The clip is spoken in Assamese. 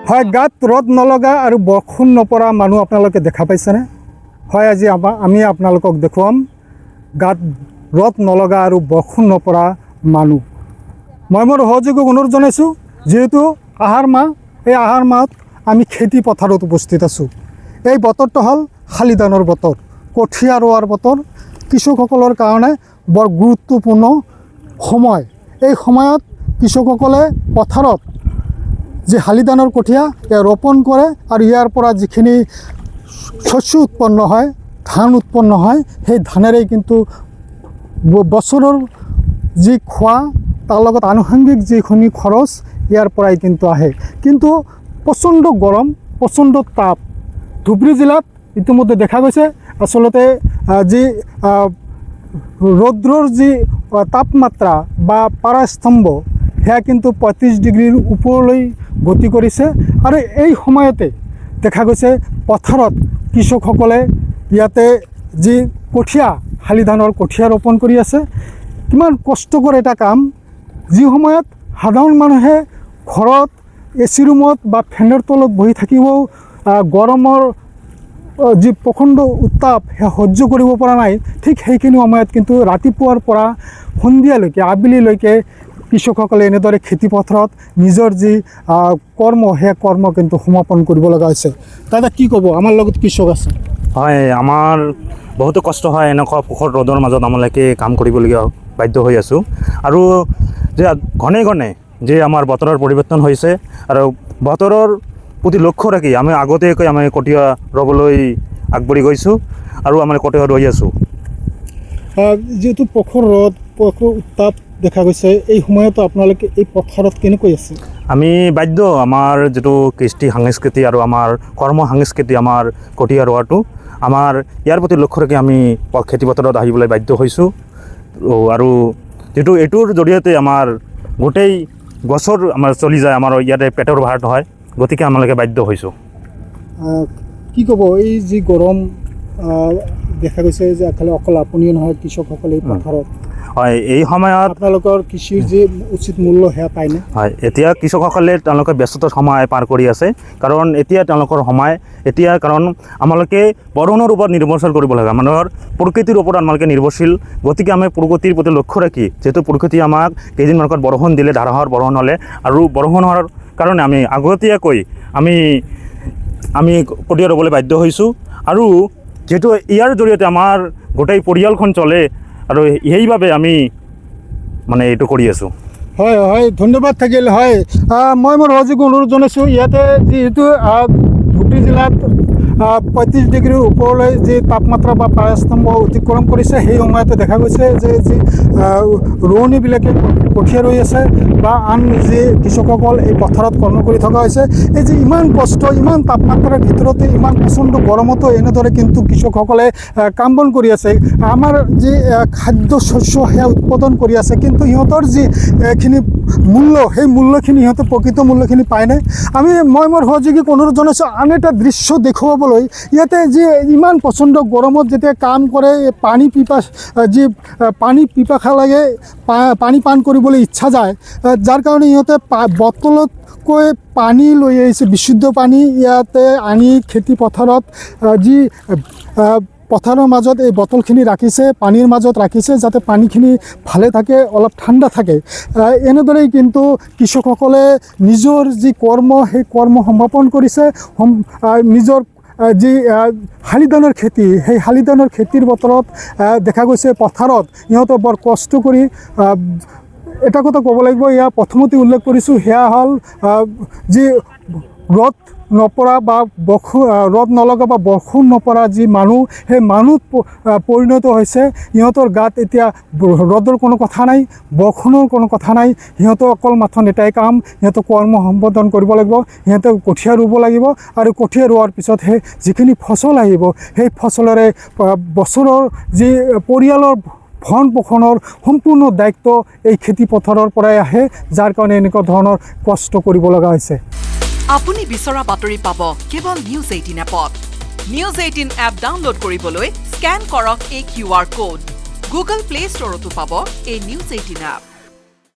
হয়, গাত ৰদ নলগা আৰু বৰষুণ নপৰা মানুহ আপোনালোকে দেখা পাইছেনে? হয়, আজি আমি আপোনালোকক দেখুৱাম গাত ৰদ নলগা আৰু বৰষুণ নপৰা মানুহ। মই মোৰ সহযোগীক অনুৰোধ জনাইছোঁ, যিহেতু আহাৰ মাহ, এই আহাৰ মাহত আমি খেতি পথাৰত উপস্থিত আছোঁ। এই বতৰটো হ'ল শালি ধানৰ বতৰ, কঠীয়া ৰোৱাৰ বতৰ। কৃষকসকলৰ কাৰণে বৰ গুৰুত্বপূৰ্ণ সময়। এই সময়ত কৃষকসকলে পথাৰত যি শালি ধানৰ কঠীয়া ৰোপণ কৰে আৰু ইয়াৰ পৰা যিখিনি শস্য উৎপন্ন হয়, ধান উৎপন্ন হয়, সেই ধানেৰেই কিন্তু বছৰৰ যি খোৱা তাৰ লগত আনুষংগিক যিখিনি খৰচ ইয়াৰ পৰাই কিন্তু আহে। কিন্তু প্ৰচণ্ড গৰম, প্ৰচণ্ড তাপ ধুবুৰী জিলাত ইতিমধ্যে দেখা গৈছে। আচলতে যি ৰৌদ্ৰৰ যি তাপমাত্ৰা বা পাৰাস্তম্ভ সেয়া কিন্তু ৩৫ ডিগ্ৰীৰ ওপৰলৈ গতি কৰিছে। আৰু এই সময়তে দেখা গৈছে পথাৰত কৃষকসকলে ইয়াতে যি কঠীয়া, শালি ধানৰ কঠীয়া ৰোপণ কৰি আছে। কিমান কষ্টকৰ এটা কাম, যি সময়ত সাধাৰণ মানুহে ঘৰত এচি ৰুমত বা ফেনৰ তলত বহি থাকিবও গৰমৰ যি প্ৰচণ্ড উত্তাপ সেয়া সহ্য কৰিব পৰা নাই। ঠিক সেইখিনি সময়ত কিন্তু ৰাতিপুৱাৰ পৰা সন্ধিয়ালৈকে, আবেলিলৈকে কৃষকসকলে এনেদৰে খেতিপথাৰত নিজৰ যি কৰ্ম, সেই কৰ্ম কিন্তু সমাপন কৰিব লগা হৈছে। দাদা কি ক'ব? আমাৰ লগত কৃষক আছে। হয়, আমাৰ বহুতো কষ্ট হয়। এনেকুৱা পোখৰ ৰ'দৰ মাজত আমালোকে কাম কৰিবলগীয়া বাধ্য হৈ আছোঁ। আৰু যে ঘনে ঘনে যে আমাৰ বতৰৰ পৰিৱৰ্তন হৈছে আৰু বতৰৰ প্ৰতি লক্ষ্য ৰাখি আমি আগতীয়াকৈ আমি কঠীয়া ৰুবলৈ আগবাঢ়ি গৈছোঁ আৰু আমি কঠীয়া ৰুই আছোঁ। যিহেতু প্ৰখৰ ৰ'দ, প্ৰখৰ উত্তাপ দেখা গৈছে, এই সময়তো আপোনালোকে এই পথাৰত কেনেকৈ আছে? আমি বাধ্য, আমাৰ যিটো কৃষ্টি সংস্কৃতি আৰু আমাৰ কৰ্ম সংস্কৃতি, আমাৰ কঠীয়া ৰোৱাটো, আমাৰ ইয়াৰ প্ৰতি লক্ষ্য ৰাখি আমি খেতিপথাৰত আহিবলৈ বাধ্য হৈছোঁ। আৰু যিটো এইটোৰ জৰিয়তে আমাৰ গোটেই বছৰ আমাৰ চলি যায়, আমাৰ ইয়াতে পেটৰ ভাত হয়, গতিকে আমালোকে বাধ্য হৈছোঁ। কি ক'ব, এই যি গৰম দেখা গৈছে যে অকল আপুনিয়ে নহয়, কৃষকসকলে এই পথাৰত, হয়, এই সময়ত আপোনালোকৰ কৃষিৰ যি উচিত মূল্য সেয়া পায়নে? হয়, এতিয়া কৃষকসকলে তেওঁলোকে ব্যস্ততাৰ সময় পাৰ কৰি আছে। কাৰণ এতিয়া তেওঁলোকৰ সময়, এতিয়া কাৰণ আমালোকে বৰষুণৰ ওপৰত নিৰ্ভৰশীল কৰিব লাগে, মানুহৰ প্ৰকৃতিৰ ওপৰত আমালোকে নিৰ্ভৰশীল। গতিকে আমি প্ৰকৃতিৰ প্ৰতি লক্ষ্য ৰাখি, যিহেতু প্ৰকৃতি আমাক কেইদিনমানত বৰষুণ দিলে, ধাৰাসাৰ বৰষুণ হ'লে, আৰু বৰষুণ হোৱাৰ কাৰণে আমি আগতীয়াকৈ আমি কঠীয়া ৰুবলৈ বাধ্য হৈছোঁ। আৰু যিহেতু ইয়াৰ জৰিয়তে আমাৰ গোটেই পৰিয়ালখন চলে, আৰু সেইবাবে আমি মানে এইটো কৰি আছোঁ। হয় হয়, ধন্যবাদ থাকিল। হয়, মই মোৰ সহযোগীক অনুৰোধ জনাইছোঁ, ইয়াতে যিহেতু ধুবুৰী জিলাত ৩৫ ডিগ্ৰীৰ ওপৰলৈ যি তাপমাত্ৰা বা পাৰাস্তম্ভ অতিক্ৰম কৰিছে, সেই সময়তে দেখা গৈছে যে যি ৰোৱনীবিলাকে কঠীয়া ৰুই আছে বা আন যি কৃষকসকল এই পথাৰত কৰ্ম কৰি থকা হৈছে। এই যে ইমান কষ্ট, ইমান তাপমাত্ৰাৰ ভিতৰতে, ইমান প্ৰচণ্ড গৰমতো এনেদৰে কিন্তু কৃষকসকলে কাম বন কৰি আছে, আমাৰ যি খাদ্য শস্য সেয়া উৎপাদন কৰি আছে। কিন্তু সিহঁতৰ যি খিনি মূল্য, সেই মূল্যখিনি সিহঁতে প্ৰকৃত মূল্যখিনি পায়নে? মই মোৰ সহযোগীক অনুৰোধ জনাইছোঁ আন এটা দৃশ্য দেখুৱাবলৈ। ইয়াতে যি ইমান প্ৰচণ্ড গৰমত যেতিয়া কাম কৰে, পানী পিপাসা লাগে, পানী পান কৰিবলৈ ইচ্ছা যায়, যাৰ কাৰণে সিহঁতে বটলতকৈ পানী লৈ আহিছে, বিশুদ্ধ পানী ইয়াতে আনি খেতি পথাৰত যি পথাৰৰ মাজত এই বটলখিনি ৰাখিছে, পানীৰ মাজত ৰাখিছে, যাতে পানীখিনি ভালে থাকে, অলপ ঠাণ্ডা থাকে। এনেদৰেই কিন্তু কৃষকসকলে নিজৰ যি কৰ্ম, সেই কৰ্ম সমাপন কৰিছে। নিজৰ যি শালি ধানৰ খেতি, সেই শালি ধানৰ খেতিৰ বতৰত দেখা গৈছে পথাৰত সিহঁতে বৰ কষ্ট কৰি, এটা কথা ক'ব লাগিব, ইয়াৰ প্ৰথমতে উল্লেখ কৰিছোঁ, সেয়া হ'ল যি ৰ'দ নপৰা বা ৰ'দ নলগা বা বৰষুণ নপৰা যি মানুহ, সেই মানুহত পৰিণত হৈছে। সিহঁতৰ গাত এতিয়া ৰ'দৰ কোনো কথা নাই, বৰষুণৰ কোনো কথা নাই, সিহঁতৰ অকল মাথোন এটাই কাম, সিহঁতৰ কৰ্ম সম্পাদন কৰিব লাগিব, সিহঁতে কঠীয়া ৰুব লাগিব। আৰু কঠীয়া ৰোৱাৰ পিছতহে যিখিনি ফচল আহিব, সেই ফচলেৰে বছৰৰ যি পৰিয়ালৰ ভৰণ পোষণৰ সম্পূৰ্ণ দায়িত্ব এই খেতি পথাৰৰ পৰাই আহে, যাৰ কাৰণে এনেকুৱা ধৰণৰ কষ্ট কৰিব লগা হৈছে। আপুনি বিচৰা বাতৰি পাব কেৱল নিউজ 18 এপত। নিউজ 18 এপ ডাউনলোড কৰিবলৈ স্কেন কৰক এই QR কোড। গুগল প্লে ষ্টৰতো পাব এই নিউজ 18 এপ।